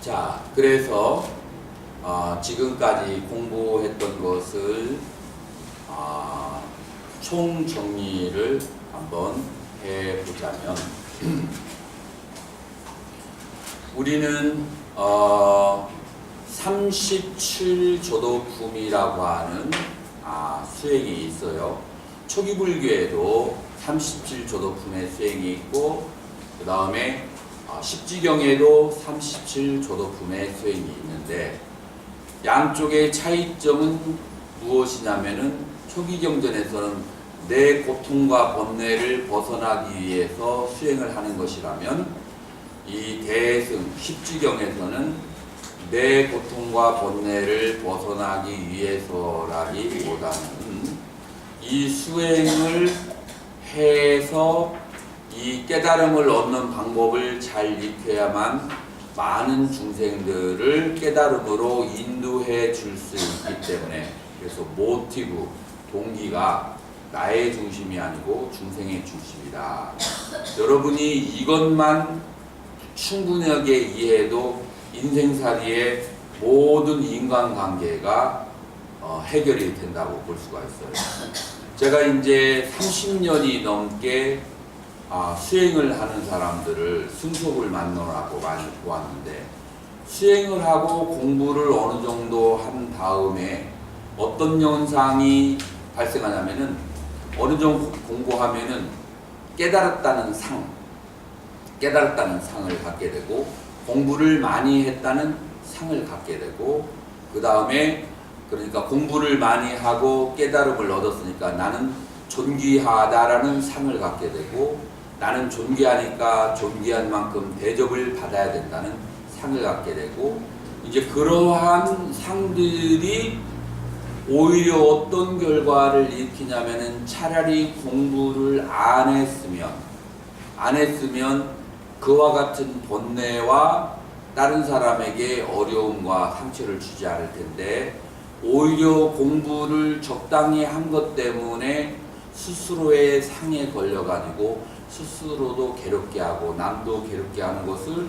자, 그래서 지금까지 공부했던 것을 총정리를 한번 해보자면 우리는 37조도품이라고 하는 수행이 있어요. 초기 불교에도 37조도품의 수행이 있고 그 다음에 십지경에도 37조도품의 수행이 있는데 양쪽의 차이점은 무엇이냐면은 초기 경전에서는 내 고통과 번뇌를 벗어나기 위해서 수행을 하는 것이라면 이 대승 십지경에서는 내 고통과 번뇌를 벗어나기 위해서라기보다는 이 수행을 해서 이 깨달음을 얻는 방법을 잘 익혀야만 많은 중생들을 깨달음으로 인도해 줄 수 있기 때문에, 그래서 모티브, 동기가 나의 중심이 아니고 중생의 중심이다. 여러분이 이것만 충분하게 이해해도 인생살이의 모든 인간관계가 해결이 된다고 볼 수가 있어요. 제가 이제 30년이 넘게 수행을 하는 사람들을 승속을 만나라고 많이 보았는데, 수행을 하고 공부를 어느 정도 한 다음에 어떤 현상이 발생하냐면은 어느 정도 공부하면은 깨달았다는 상을 갖게 되고, 공부를 많이 했다는 상을 갖게 되고, 그 다음에 그러니까 공부를 많이 하고 깨달음을 얻었으니까 나는 존귀하다라는 상을 갖게 되고, 나는 존귀하니까 존귀한 만큼 대접을 받아야 된다는 상을 갖게 되고, 이제 그러한 상들이 오히려 어떤 결과를 일으키냐면은 차라리 공부를 안 했으면 그와 같은 번뇌와 다른 사람에게 어려움과 상처를 주지 않을 텐데, 오히려 공부를 적당히 한 것 때문에 스스로의 상에 걸려가지고 스스로도 괴롭게 하고 남도 괴롭게 하는 것을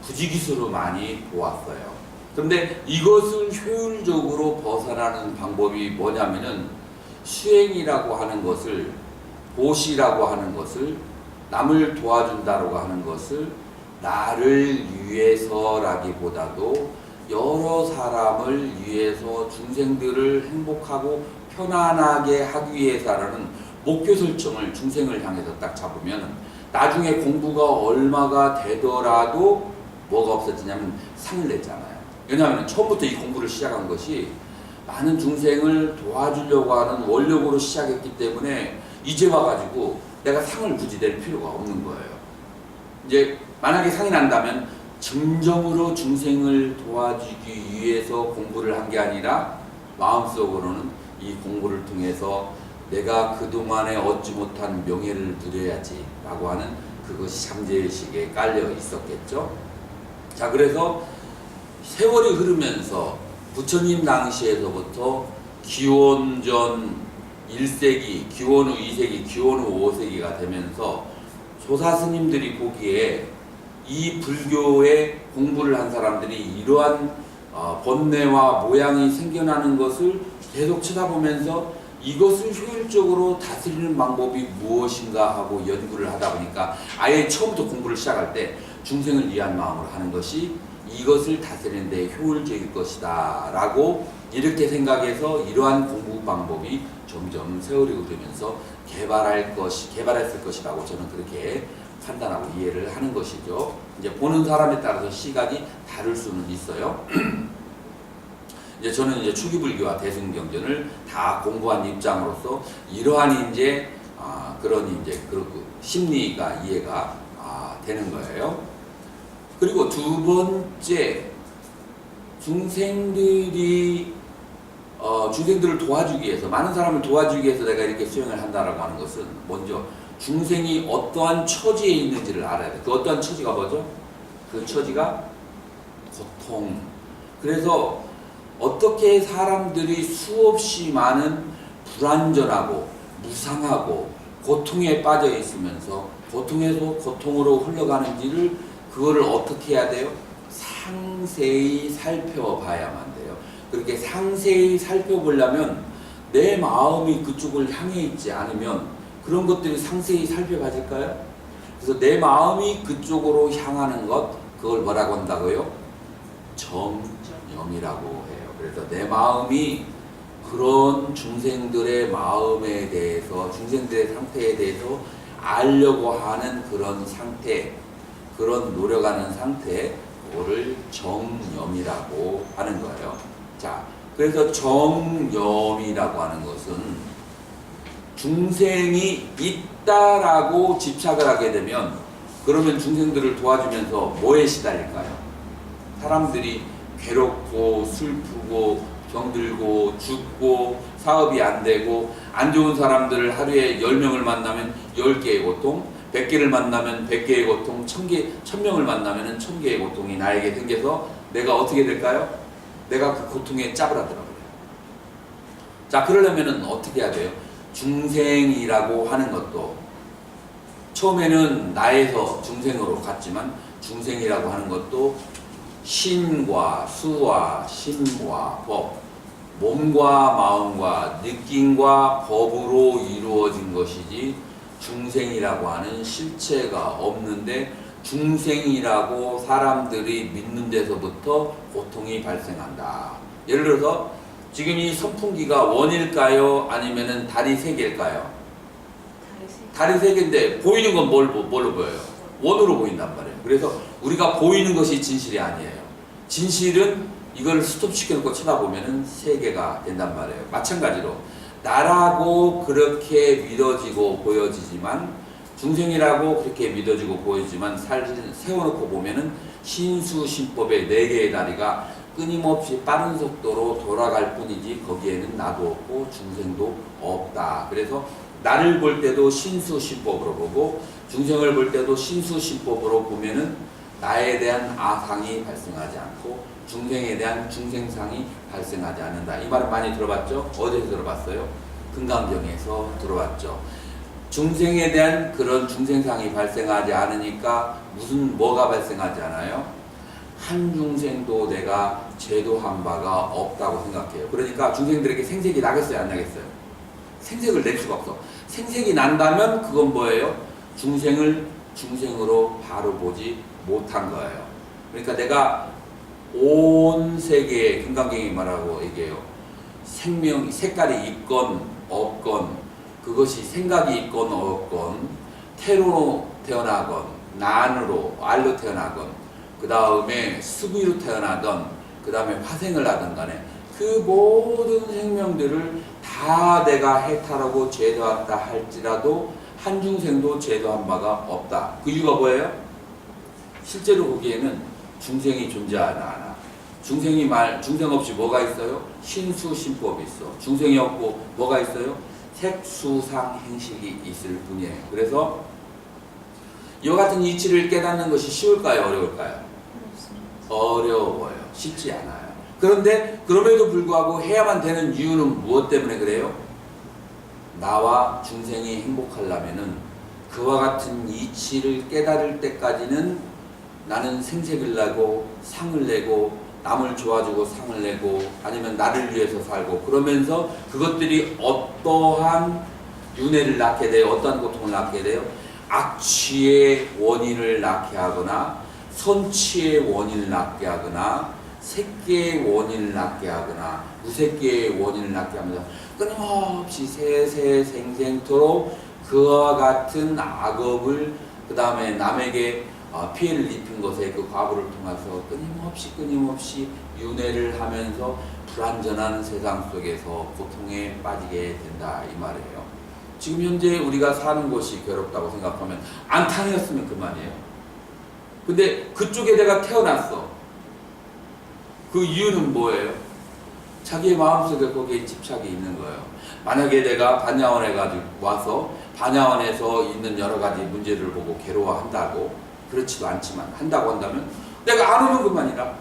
부지기수로 많이 보았어요. 그런데 이것을 효율적으로 벗어나는 방법이 뭐냐면은 수행이라고 하는 것을, 보시라고 하는 것을, 남을 도와준다라고 하는 것을 나를 위해서라기보다도 여러 사람을 위해서 중생들을 행복하고 편안하게 하기 위해서라는 목표 설정을 중생을 향해서 딱 잡으면 나중에 공부가 얼마가 되더라도 뭐가 없어지냐면 상을 냈잖아요. 왜냐하면 처음부터 이 공부를 시작한 것이 많은 중생을 도와주려고 하는 원력으로 시작했기 때문에 이제 와가지고 내가 상을 굳이 낼 필요가 없는 거예요. 이제 만약에 상이 난다면 진정으로 중생을 도와주기 위해서 공부를 한 게 아니라 마음속으로는 이 공부를 통해서 내가 그동안에 얻지 못한 명예를 누려야지 라고 하는 그것이 잠재의식에 깔려 있었겠죠. 자, 그래서 세월이 흐르면서 부처님 당시에서부터 기원전 1세기, 기원 후 2세기, 기원 후 5세기가 되면서 조사스님들이 보기에 이 불교의 공부를 한 사람들이 이러한 번뇌와 모양이 생겨나는 것을 계속 쳐다보면서 이것을 효율적으로 다스리는 방법이 무엇인가 하고 연구를 하다 보니까 아예 처음부터 공부를 시작할 때 중생을 위한 마음으로 하는 것이 이것을 다스리는 데 효율적일 것이다 라고 이렇게 생각해서 이러한 공부 방법이 점점 세월이 흐르면서 개발했을 것이라고 저는 그렇게 판단하고 이해를 하는 것이죠. 이제 보는 사람에 따라서 시각이 다를 수는 있어요. 이제 저는 이제 초기 불교와 대승경전을 다 공부한 입장으로서 이러한 이제 그런 이제 그 심리가 이해가 되는 거예요. 그리고 두 번째, 중생들을 도와주기 위해서, 많은 사람을 도와주기 위해서 내가 이렇게 수행을 한다라고 하는 것은 먼저 중생이 어떠한 처지에 있는지를 알아야 돼. 그 어떠한 처지가 뭐죠? 그 처지가 고통. 그래서 어떻게 사람들이 수없이 많은 불완전하고 무상하고 고통에 빠져 있으면서 고통에서 고통으로 흘러가는지를, 그거를 어떻게 해야 돼요? 상세히 살펴봐야만 돼요. 그렇게 상세히 살펴보려면 내 마음이 그쪽을 향해 있지 않으면 그런 것들이 상세히 살펴봐질까요? 그래서 내 마음이 그쪽으로 향하는 것, 그걸 뭐라고 한다고요? 정념이라고 해요. 그래서 내 마음이 그런 중생들의 마음에 대해서, 중생들의 상태에 대해서 알려고 하는 그런 상태, 그런 노력하는 상태, 그거를 정념이라고 하는 거예요. 자, 그래서 정념이라고 하는 것은 중생이 있다라고 집착을 하게 되면 그러면 중생들을 도와주면서 뭐에 시달릴까요? 사람들이 괴롭고 슬프고 병들고 죽고 사업이 안 되고 안 좋은 사람들을 하루에 10명을 만나면 10개의 고통, 100개를 만나면 100개의 고통, 1000명을 만나면 1000개의 고통이 나에게 생겨서 내가 어떻게 될까요? 내가 그 고통에 짜부라더라고요. 자, 그러려면 어떻게 해야 돼요? 중생이라고 하는 것도 처음에는 나에서 중생으로 갔지만 중생이라고 하는 것도 신과 수와 심과 법, 몸과 마음과 느낌과 법으로 이루어진 것이지 중생이라고 하는 실체가 없는데 중생이라고 사람들이 믿는 데서부터 고통이 발생한다. 예를 들어서 지금 이 선풍기가 원일까요? 아니면은 다리 3개일까요? 다리 3개인데 보이는 건 뭘로 보여요? 원으로 보인단 말이에요. 그래서 우리가 보이는 것이 진실이 아니에요. 진실은 이걸 스톱시켜놓고 쳐다보면은 3개가 된단 말이에요. 마찬가지로 나라고 그렇게 믿어지고 보여지지만 중생이라고 그렇게 믿어지고 보여지지만 사실 세워놓고 보면은 신수신법의 4개의 다리가 끊임없이 빠른 속도로 돌아갈 뿐이지 거기에는 나도 없고 중생도 없다. 그래서 나를 볼 때도 신수신법으로 보고 중생을 볼 때도 신수신법으로 보면은 나에 대한 아상이 발생하지 않고 중생에 대한 중생상이 발생하지 않는다. 이 말은 많이 들어봤죠? 어디서 들어봤어요? 금강경에서 들어봤죠. 중생에 대한 그런 중생상이 발생하지 않으니까 뭐가 발생하지 않아요? 한 중생도 내가 제도한 바가 없다고 생각해요. 그러니까 중생들에게 생색이 나겠어요? 안 나겠어요? 생색을 낼 수가 없어. 생색이 난다면 그건 뭐예요? 중생을 중생으로 바로 보지 못한 거예요. 그러니까 내가 온 세계에 금강경이 말하고 얘기해요. 생명, 색깔이 있건 없건 그것이 생각이 있건 없건 태로로 태어나건 난으로 알로 태어나건 그 다음에 수비로 태어나던 그 다음에 화생을 하던 간에 그 모든 생명들을 다 내가 해탈하고 제도한다 할지라도 한 중생도 제도한 바가 없다. 그 이유가 뭐예요? 실제로 거기에는 중생이 존재하지 않아. 중생 없이 뭐가 있어요? 신수신법이 있어. 중생이 없고 뭐가 있어요? 색수상 행식이 있을 뿐이에요. 그래서 이와 같은 이치를 깨닫는 것이 쉬울까요? 어려울까요? 어려워요. 쉽지 않아요. 그런데 그럼에도 불구하고 해야만 되는 이유는 무엇 때문에 그래요? 나와 중생이 행복하려면은 그와 같은 이치를 깨달을 때까지는 나는 생색을 내고 상을 내고 남을 도와주고 상을 내고 아니면 나를 위해서 살고 그러면서 그것들이 어떠한 윤회를 낳게 돼요? 어떠한 고통을 낳게 돼요? 악취의 원인을 낳게 하거나 선취의 원인을 낳게 하거나 색계의 원인을 낳게 하거나 무색계의 원인을 낳게 합니다. 끊임없이 세세생생토록 그와 같은 악업을 그 다음에 남에게 피해를 입힌 것에 그 과보를 통해서 끊임없이 윤회를 하면서 불완전한 세상 속에서 고통에 빠지게 된다 이 말이에요. 지금 현재 우리가 사는 곳이 괴롭다고 생각하면 안타내었으면 그만이에요. 근데 그쪽에 내가 태어났어. 그 이유는 뭐예요? 자기의 마음속에 거기에 집착이 있는 거예요. 만약에 내가 반야원에 와서 반야원에서 있는 여러 가지 문제를 보고 괴로워한다고 그렇지도 않지만 한다고 한다면 내가 안 오는 것만이라.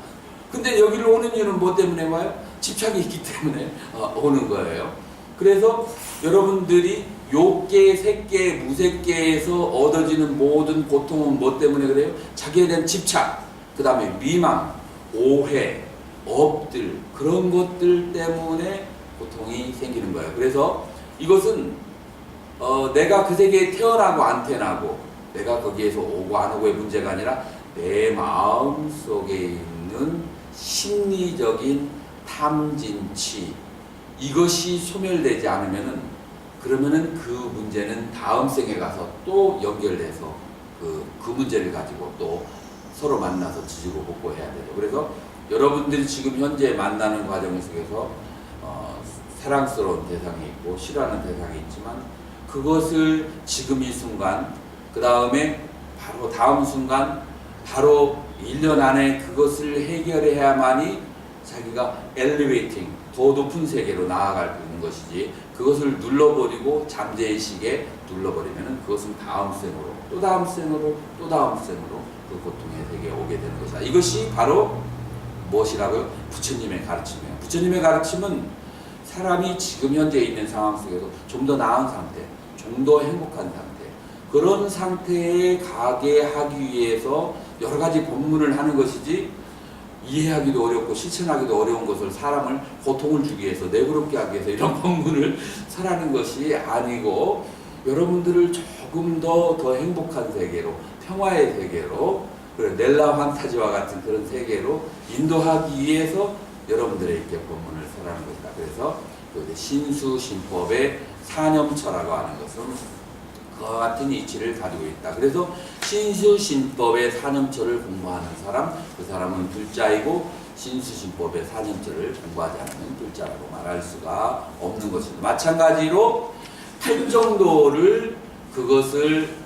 근데 여기로 오는 이유는 뭐 때문에 와요? 집착이 있기 때문에 오는 거예요. 그래서 여러분들이 욕계, 색계, 무색계에서 얻어지는 모든 고통은 뭐 때문에 그래요? 자기에 대한 집착. 그 다음에 미망, 오해, 업들, 그런 것들 때문에 고통이 생기는 거예요. 그래서 이것은 내가 그 세계에 태어나고 안 태어나고 내가 거기에서 오고 안 오고의 문제가 아니라 내 마음 속에 있는 심리적인 탐진치, 이것이 소멸되지 않으면은, 그러면은 그 문제는 다음 생에 가서 또 연결돼서 그 문제를 가지고 또 서로 만나서 지지고 볶고 해야 되죠. 그래서 여러분들이 지금 현재 만나는 과정 속에서 사랑스러운 대상이 있고 싫어하는 대상이 있지만, 그것을 지금 이 순간, 그 다음에 바로 다음 순간, 바로 1년 안에 그것을 해결해야만이 자기가 엘리베이팅, 더 높은 세계로 나아갈 수 있는 것이지, 그것을 눌러버리고 잠재의식에 눌러버리면 그것은 다음 생으로, 또 다음 생으로, 또 다음 생으로 그 고통의 세계에 오게 되는 것이다. 이것이 바로 무엇이라고요? 부처님의 가르침이에요. 부처님의 가르침은 사람이 지금 현재 있는 상황 속에서 좀 더 나은 상태, 좀 더 행복한 상태, 그런 상태에 가게 하기 위해서 여러 가지 법문을 하는 것이지, 이해하기도 어렵고 실천하기도 어려운 것을 사람을 고통을 주기 위해서, 내부럽게 하기 위해서 이런 법문을 설하는 것이 아니고, 여러분들을 조금 더 행복한 세계로, 평화의 세계로, 넬라 판타지와 같은 그런 세계로 인도하기 위해서 여러분들에게 법문을 설하는 것이다. 그래서 신수신법의 사념처라고 하는 것은 그와 같은 이치를 가지고 있다. 그래서 신수신법의 사념처를 공부하는 사람, 그 사람은 불자이고, 신수신법의 사념처를 공부하지 않으면 불자라고 말할 수가 없는 것입니다. 마찬가지로 팔정도를, 그것을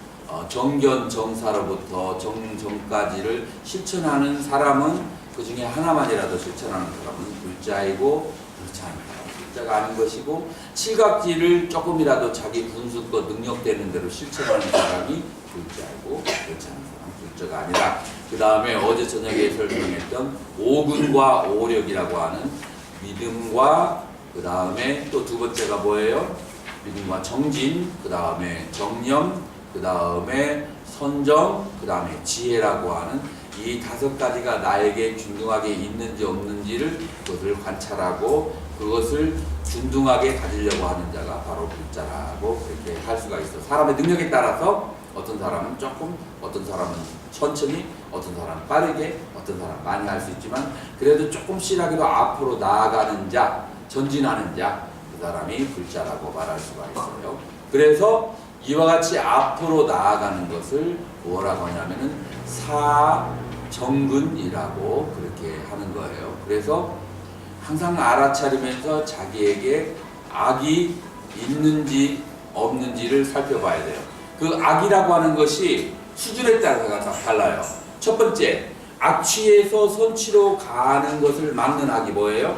정견정사로부터 정정까지를 실천하는 사람은, 그 중에 하나만이라도 실천하는 사람은 불자이고, 그렇지 않은 사람, 불자가 아닌 것이고, 칠각지를 조금이라도 자기 분수껏 능력되는 대로 실천하는 사람이 불자이고, 그렇지 않은 사람, 불자가 아니라, 그 다음에 어제 저녁에 설명했던 오근과 오력이라고 하는 믿음과, 그 다음에 또 두 번째가 뭐예요? 믿음과 정진, 그 다음에 정념, 그 다음에 선정, 그 다음에 지혜라고 하는 이 5가지가 나에게 균등하게 있는지 없는지를, 그것을 관찰하고 그것을 균등하게 가지려고 하는 자가 바로 불자라고 그렇게 할 수가 있어. 사람의 능력에 따라서 어떤 사람은 조금, 어떤 사람은 천천히, 어떤 사람은 빠르게, 어떤 사람은 많이 할 수 있지만, 그래도 조금씩이라도 앞으로 나아가는 자, 전진하는 자, 그 사람이 불자라고 말할 수가 있어요. 그래서 이와 같이 앞으로 나아가는 것을 뭐라고 하냐면은 사정근이라고 그렇게 하는 거예요. 그래서 항상 알아차리면서 자기에게 악이 있는지 없는지를 살펴봐야 돼요. 그 악이라고 하는 것이 수준에 따라서 달라요. 첫 번째, 악취에서 선취로 가는 것을 막는 악이 뭐예요?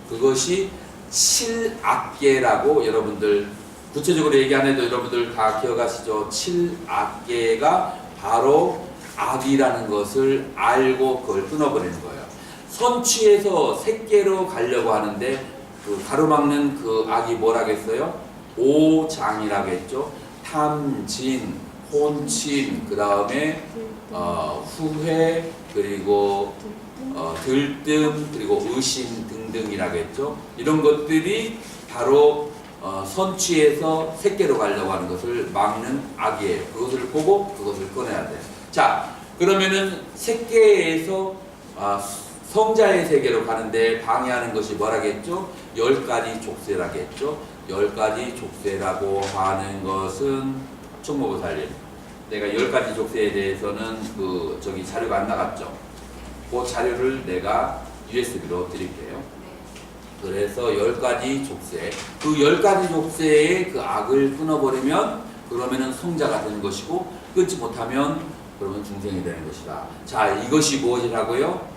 그것이 칠악계라고, 여러분들 구체적으로 얘기 안 해도 여러분들 다 기억하시죠? 칠악계가 바로 악이라는 것을 알고 그걸 끊어버리는 거예요. 선취에서 색계로 가려고 하는데 그 가로막는 그 악이 뭐라겠어요? 오장이라겠죠. 탐진, 혼침, 그 다음에 후회, 그리고 들뜸, 그리고 의심 등등이라겠죠. 이런 것들이 바로 선취에서 색계로 가려고 하는 것을 막는 악이에요. 그것을 보고 그것을 꺼내야 돼요. 자, 그러면은 색계에서 성자의 세계로 가는데 방해하는 것이 뭐라겠죠? 10가지 족쇄라겠죠. 10가지 족쇄라고 하는 것은 총무보살님, 내가 10가지 족쇄에 대해서는 저기 자료가 안 나갔죠. 그 자료를 내가 USB로 드릴게요. 그래서 10가지 족쇄, 그 10가지 족쇄의 그 악을 끊어버리면 그러면은 성자가 되는 것이고, 끊지 못하면 그러면 중생이 되는 것이다. 자, 이것이 무엇이라고요?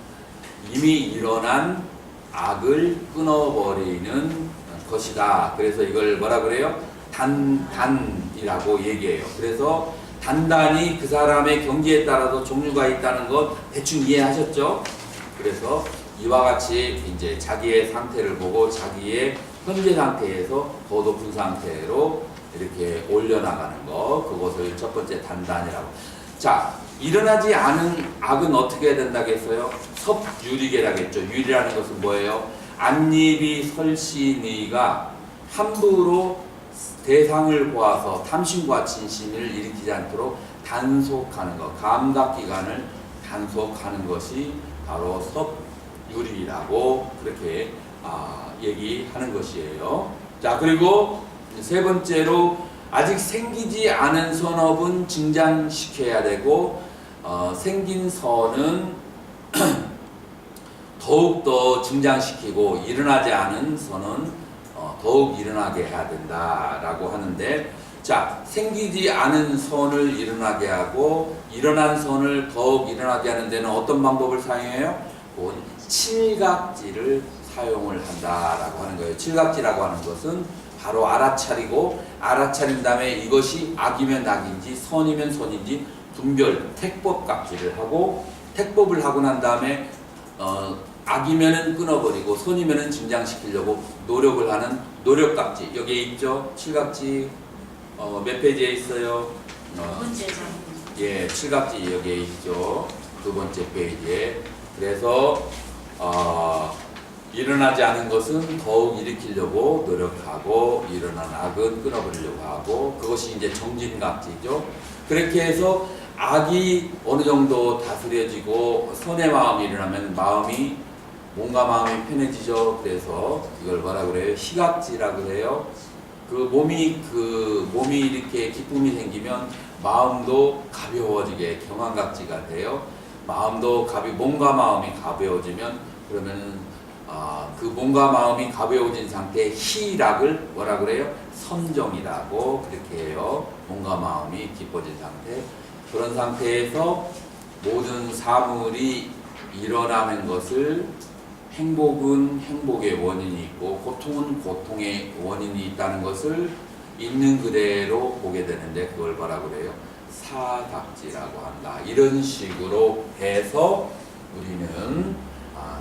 이미 일어난 악을 끊어버리는 것이다. 그래서 이걸 뭐라 그래요? 단단이라고 얘기해요. 그래서 단단히 그 사람의 경지에 따라서 종류가 있다는 것 대충 이해하셨죠? 그래서 이와 같이 이제 자기의 상태를 보고 자기의 현재 상태에서 더 높은 상태로 이렇게 올려나가는 거, 그것을 첫 번째 단단이라고. 자, 일어나지 않은 악은 어떻게 해야 된다고 했어요? 섭유리계라겠죠. 유리라는 것은 뭐예요? 안니비 설신의가 함부로 대상을 보아서 탐심과 진심을 일으키지 않도록 단속하는 것, 감각기관을 단속하는 것이 바로 섭유리라고 그렇게 얘기하는 것이에요. 자, 그리고 세 번째로 아직 생기지 않은 선업은 증장시켜야 되고 생긴 선은 더욱더 증장시키고 일어나지 않은 선은 더욱 일어나게 해야 된다라고 하는데, 자, 생기지 않은 선을 일어나게 하고 일어난 선을 더욱 일어나게 하는 데는 어떤 방법을 사용해요? 그건 칠각지를 사용을 한다라고 하는 거예요. 칠각지라고 하는 것은 바로 알아차리고, 알아차린 다음에 이것이 악이면 악인지 선이면 선인지 분별, 택법각지를 하고, 택법을 하고 난 다음에 악이면은 끊어버리고 선이면은 증장시키려고 노력을 하는 노력각지. 여기에 있죠? 칠각지. 몇 페이지에 있어요? 예, 칠각지 여기에 있죠. 두 번째 페이지에. 그래서 일어나지 않은 것은 더욱 일으키려고 노력하고 일어난 악은 끊어버리려고 하고, 그것이 이제 정진각지죠. 그렇게 해서 악이 어느 정도 다스려지고 선의 마음이 일어나면 몸과 마음이 편해지죠. 그래서 이걸 뭐라 그래요? 희각지라고 해요. 그 몸이 이렇게 기쁨이 생기면 마음도 가벼워지게 경안각지가 돼요. 몸과 마음이 가벼워지면 그러면은 그 몸과 마음이 가벼워진 상태의 희락을 뭐라 그래요? 선정이라고 그렇게 해요. 몸과 마음이 기뻐진 상태. 그런 상태에서 모든 사물이 일어나는 것을, 행복은 행복의 원인이 있고 고통은 고통의 원인이 있다는 것을 있는 그대로 보게 되는데, 그걸 뭐라고 그래요? 사각지라고 한다. 이런 식으로 해서 우리는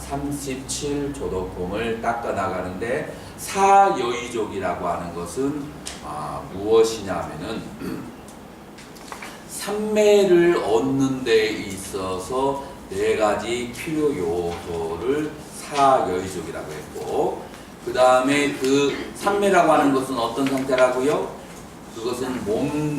37조도품을 닦아 나가는데, 사여의족이라고 하는 것은 무엇이냐면은 삼매를 얻는 데 있어서 네 가지 필요 요소를 사여의족이라고 했고, 그 다음에 그 삼매라고 하는 것은 어떤 상태라고요? 그것은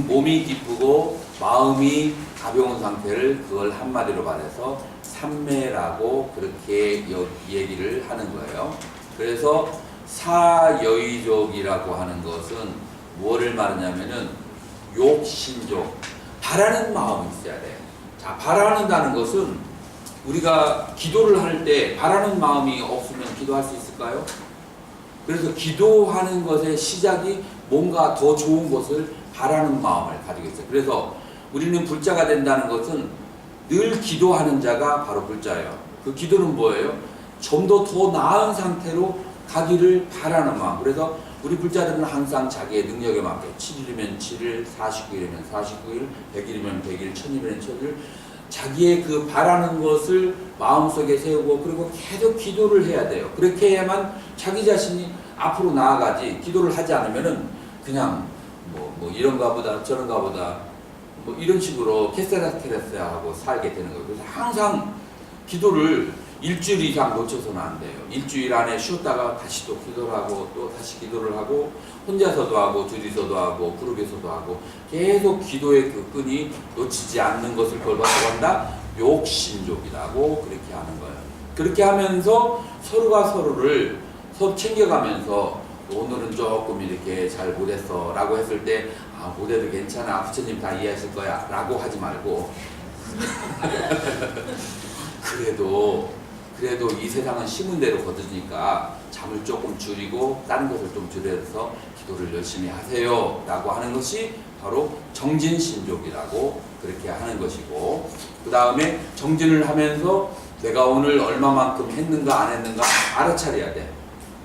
몸이 기쁘고 마음이 가벼운 상태를, 그걸 한마디로 말해서 삼매라고 그렇게 얘기를 하는 거예요. 그래서 사여의족이라고 하는 것은 뭐를 말하냐면은 욕신족, 바라는 마음이 있어야 돼요. 자, 바라는다는 것은 우리가 기도를 할 때 바라는 마음이 없으면 기도할 수 있을까요? 그래서 기도하는 것의 시작이 뭔가 더 좋은 것을 바라는 마음을 가지고 있어요. 그래서 우리는 불자가 된다는 것은 늘 기도하는 자가 바로 불자예요. 그 기도는 뭐예요? 좀 더 나은 상태로 가기를 바라는 마음. 그래서 우리 불자들은 항상 자기의 능력에 맞게 7일이면 7일, 49일이면 49일, 100일이면 100일, 1000일이면 1000일, 자기의 그 바라는 것을 마음속에 세우고, 그리고 계속 기도를 해야 돼요. 그렇게 해야만 자기 자신이 앞으로 나아가지, 기도를 하지 않으면은 그냥 뭐 이런가 보다 저런가 보다 뭐 이런 식으로 캐세라테레스 하고 살게 되는 거예요. 그래서 항상 기도를 일주일 이상 놓쳐서는 안 돼요. 일주일 안에 쉬었다가 다시 또 기도를 하고 또 다시 기도를 하고, 혼자서도 하고 둘이서도 하고 그룹에서도 하고, 계속 기도의 그 끈이 놓치지 않는 것을 그걸 뭐라고 한다? 욕신족이라고 그렇게 하는 거예요. 그렇게 하면서 서로가 서로를 서로 챙겨가면서, 오늘은 조금 이렇게 잘 못했어 라고 했을 때 못해도 괜찮아, 부처님 다 이해하실 거야 라고 하지 말고 그래도 이 세상은 심은 대로 거두니까 잠을 조금 줄이고 다른 것을 좀 줄여서 기도를 열심히 하세요 라고 하는 것이 바로 정진신족이라고 그렇게 하는 것이고, 그 다음에 정진을 하면서 내가 오늘 얼마만큼 했는가 안 했는가 알아차려야 돼.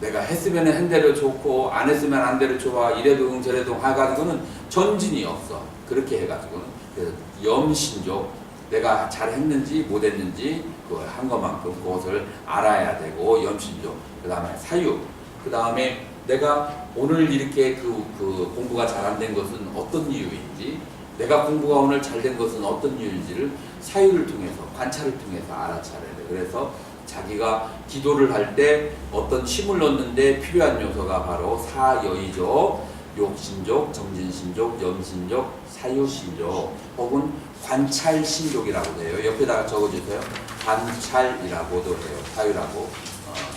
내가 했으면 한 대로 좋고 안 했으면 안 대로 좋아, 이래도 응 저래도 해가지고는 전진이 없어. 그렇게 해가지고는 그래서 염신족, 내가 잘했는지 못했는지 그 한 것만큼 그것을 알아야 되고 염신족. 그 다음에 사육. 그 다음에 내가 오늘 이렇게 그 공부가 잘 안 된 것은 어떤 이유인지, 내가 공부가 오늘 잘 된 것은 어떤 이유인지를 사유를 통해서, 관찰을 통해서 알아차려야 돼. 그래서 자기가 기도를 할 때 어떤 힘을 넣는데 필요한 요소가 바로 사여의죠. 욕신족, 정진신족, 염신족, 사유신족 혹은 관찰신족이라고 돼요. 옆에다가 적어주세요. 관찰이라고도 해요. 사유라고.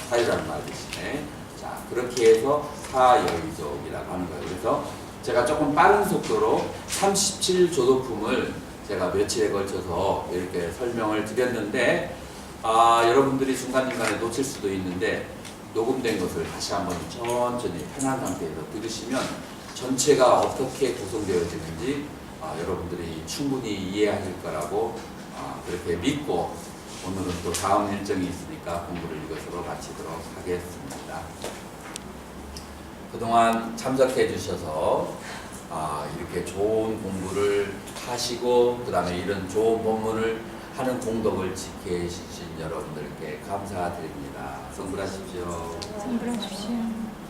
사유라는 말 대신에. 자, 그렇게 해서 사여의족이라고 하는 거예요. 그래서 제가 조금 빠른 속도로 37조도품을 제가 며칠에 걸쳐서 이렇게 설명을 드렸는데 여러분들이 중간중간에 놓칠 수도 있는데 녹음된 것을 다시 한번 천천히 편한 상태에서 들으시면 전체가 어떻게 구성되어지는지 여러분들이 충분히 이해하실 거라고 그렇게 믿고 오늘은 또 다음 일정이 있으니까 공부를 이것으로 마치도록 하겠습니다. 그동안 참석해 주셔서 이렇게 좋은 공부를 하시고 그 다음에 이런 좋은 본문을 하는 공덕을 지켜주신 여러분들께 감사드립니다. 성불하십시오. 성불하십시오.